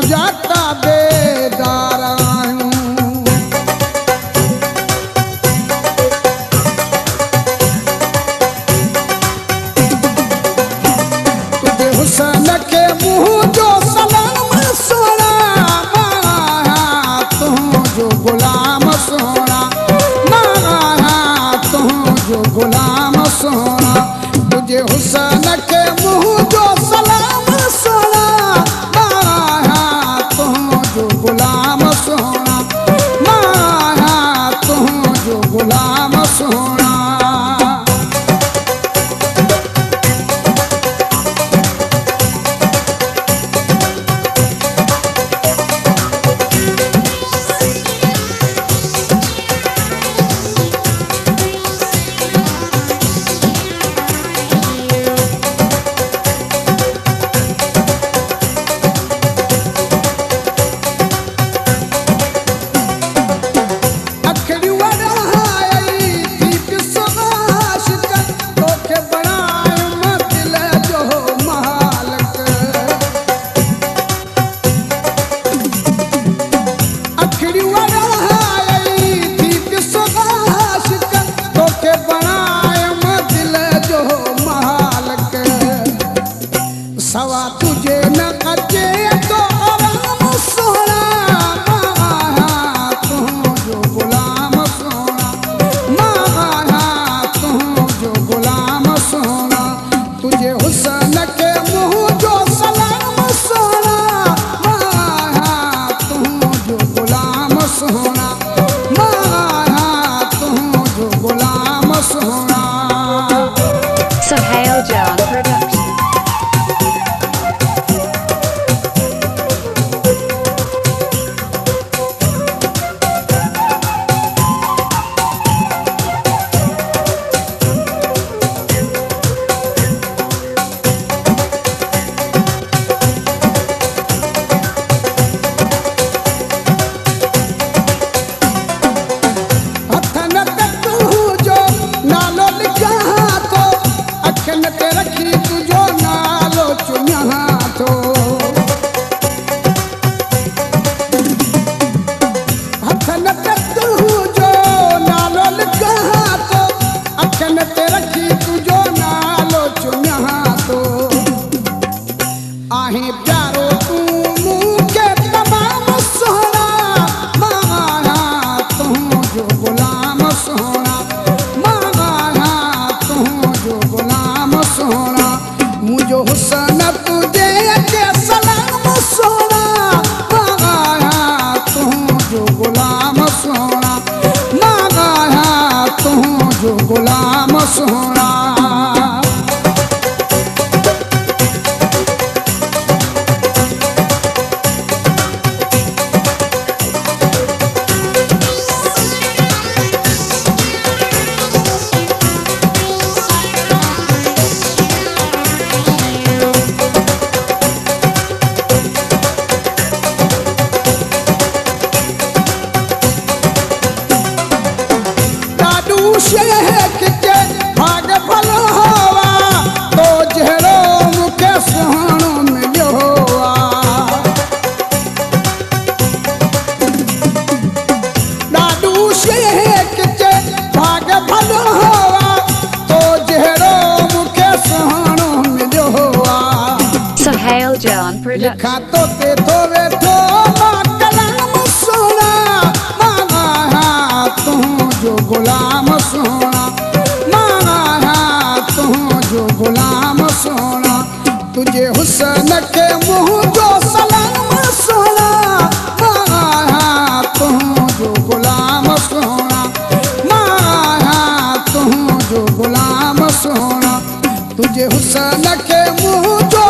जाता बेदार आयूं। तुझे हुसन के मुँह जो सलाम सोना, तू जो गुलाम सोना, तू जो गुलाम सोना। तुझे हुसन के मुँह जो सलाम सोना, तू जो गुलाम सोना, तू जो गुलाम सोना। सवा तुझे न अचे तो आराम सोना, तू जो गुलाम सोना, तू जो गुलाम सोना। तुझे हुसन के मुँह जो सलाम सोना, तू जो गुलाम सोना, तू जो गुलाम सोना। Sohail John Production. रखी तुझो नालो चुनिया तो हथन पे तुझो नालो लिखा तो, अखन ते रखी तुझो नालो चुनिया तो। आहे प्यारो तू मूंखे तमाम सोना, तू जो गुलाम सोना, तू जो गुलाम सोना। मुझो हुसन तुझे के सलाम सोना, तू जो गुलाम सोना, तू जो गुलाम सोना। शेख के भाग भलो होवा, तो जहरो मुखे सोहणो मिलियो होवा। ॾाढू शेख के भाग भलो होवा, तो जहरो मुखे सोहणो मिलियो होवा। Sohail John Production. लिखा तो ते तो वेठो मां कलाम सोना, तू जो गुलाम सोना, तू जो गुलाम सोना। तुझे हुसन के मुँह जो सलाम सोना, तू जो गुलाम सोना, तू जो गुलाम सोना। तुझे हुसन के मुँह जो